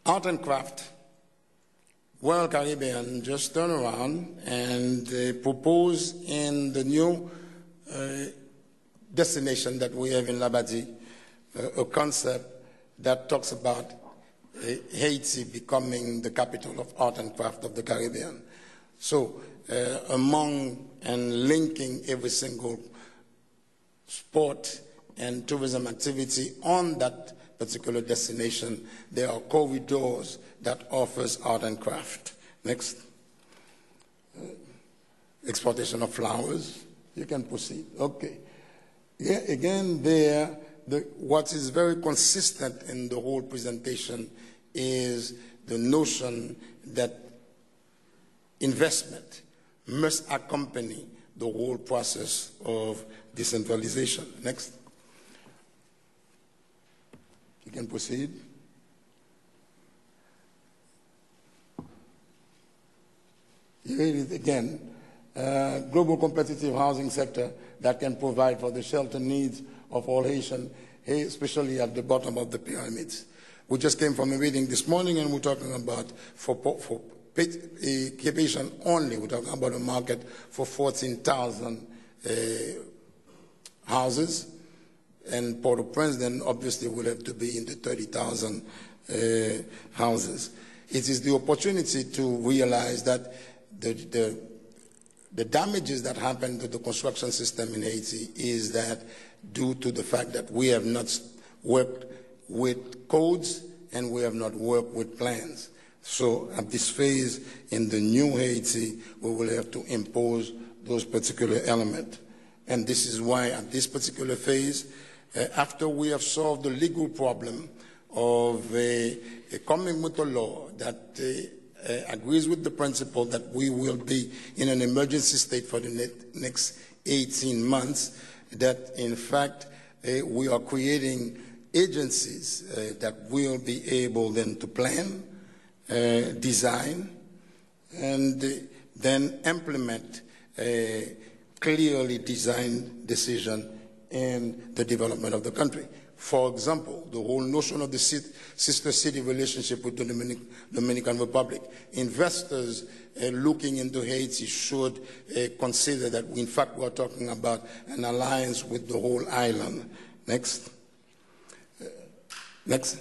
Art and craft. Royal Caribbean just turned around and proposed in the new destination that we have in Labadie, a concept that talks about Haiti becoming the capital of art and craft of the Caribbean. So among and linking every single sport and tourism activity on that particular destination, there are corridors that offers art and craft. Next. Exportation of flowers. You can proceed. Okay. Yeah, again, there, what is very consistent in the whole presentation is the notion that investment must accompany the whole process of decentralization. Next. You can proceed. Here it is again. Global competitive housing sector that can provide for the shelter needs of all Haitians, especially at the bottom of the pyramids. We just came from a meeting this morning and we're talking about for Haitian only, we're talking about a market for 14,000 houses. And Port-au-Prince then obviously will have to be in the 30,000 houses. It is the opportunity to realize that the damages that happen to the construction system in Haiti is that due to the fact that we have not worked with codes and we have not worked with plans. So at this phase in the new Haiti, we will have to impose those particular elements. And this is why at this particular phase, after we have solved the legal problem of coming with a law that agrees with the principle that we will be in an emergency state for the next 18 months, that in fact we are creating agencies that will be able then to plan, design, and then implement a clearly designed decision in the development of the country. For example, the whole notion of the sister city relationship with the Dominican Republic. Investors looking into Haiti should consider that in fact we're talking about an alliance with the whole island. Next. Next.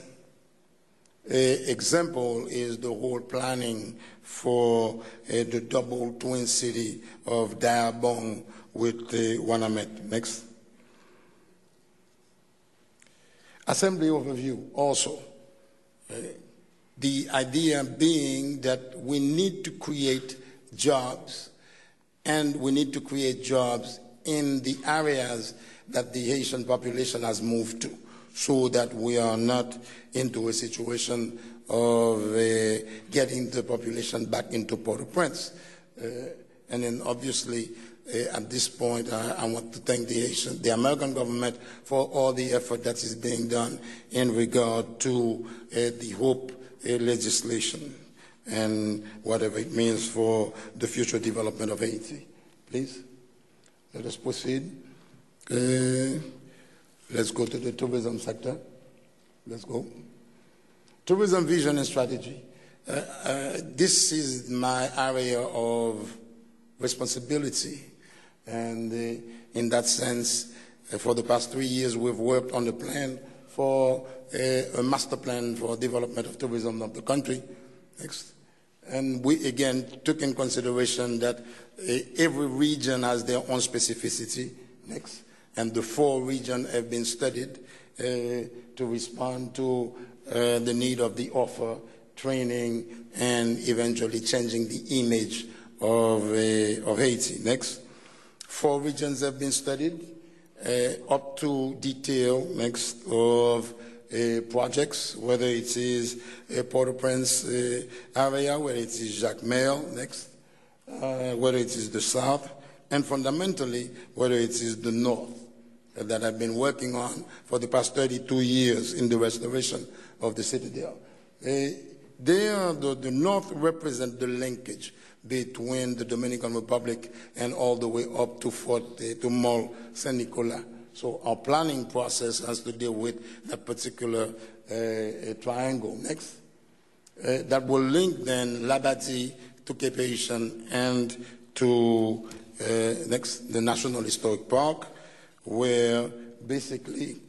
Example is the whole planning for the double twin city of Diabong with Wanamet. Next. Assembly overview also. The idea being that we need to create jobs, and we need to create jobs in the areas that the Haitian population has moved to, so that we are not into a situation of getting the population back into Port-au-Prince. And then obviously, at this point, I want to thank the American government for all the effort that is being done in regard to the HOPE legislation and whatever it means for the future development of Haiti. Please, let us proceed. Let's go to the tourism sector. Let's go. Tourism vision and strategy. This is my area of responsibility. And in that sense, for the past 3 years, we've worked on the plan for a master plan for development of tourism of the country. Next. And we, again, took in consideration that every region has their own specificity. Next. And the 4 regions have been studied to respond to the need of the offer, training, and eventually changing the image of Haiti. Next. 4 regions have been studied up to detail next of projects, whether it is a Port-au-Prince area, whether it is Jacmel, next, whether it is the south, and fundamentally whether it is the north that I've been working on for the past 32 years in the restoration of the citadel. The north represents the linkage between the Dominican Republic and all the way up to Mont Saint-Nicolas. So our planning process has to deal with that particular triangle. Next. that will link then Labadie to Cape Haitian and to next, the National Historic Park, where basically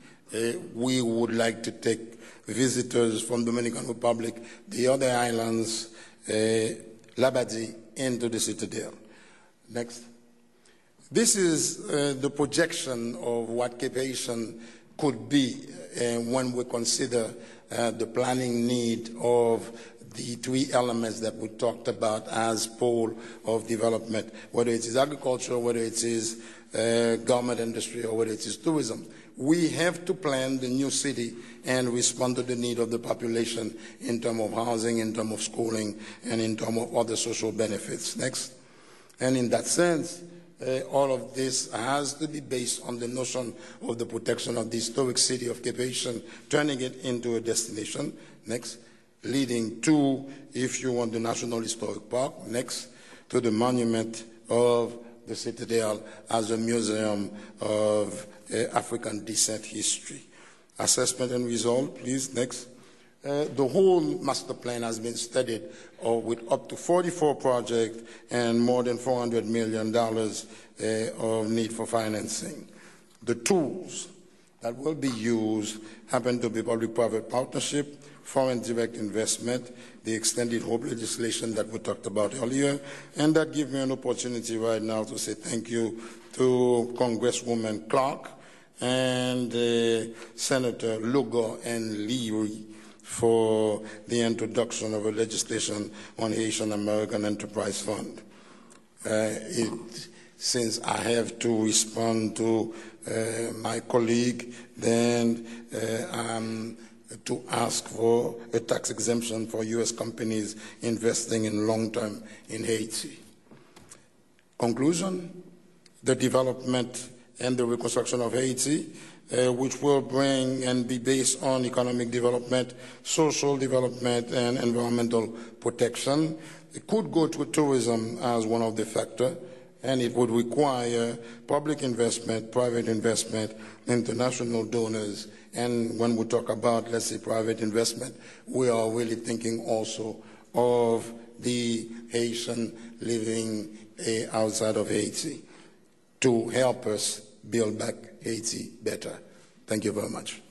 we would like to take visitors from Dominican Republic, the other islands, Labadie, into the citadel. Next. This is the projection of what Cape Haitian could be when we consider the planning need of the three elements that we talked about as pole of development, whether it is agriculture, whether it is government industry, or whether it is tourism. We have to plan the new city and respond to the need of the population in terms of housing, in terms of schooling, and in terms of other social benefits. Next. And in that sense, all of this has to be based on the notion of the protection of the historic city of Cape Haitian, turning it into a destination. Next. Leading to, if you want, the National Historic Park. Next. To the monument of the citadel as a museum of African descent history. Assessment and result, please. Next. The whole master plan has been studied with up to 44 projects and more than $400 million of need for financing. The tools that will be used happen to be public-private partnership, foreign direct investment, the extended hope legislation that we talked about earlier, and that gives me an opportunity right now to say thank you to Congresswoman Clark and Senator Locke and Leary for the introduction of a legislation on Haitian American Enterprise Fund. Since I have to respond to my colleague, then to ask for a tax exemption for U.S. companies investing in long-term in Haiti. Conclusion, the development and the reconstruction of Haiti, which will bring and be based on economic development, social development, and environmental protection. It could go to tourism as one of the factors, and it would require public investment, private investment, international donors. And when we talk about, let's say, private investment, we are really thinking also of the Haitian living outside of Haiti to help us build back Haiti better. Thank you very much.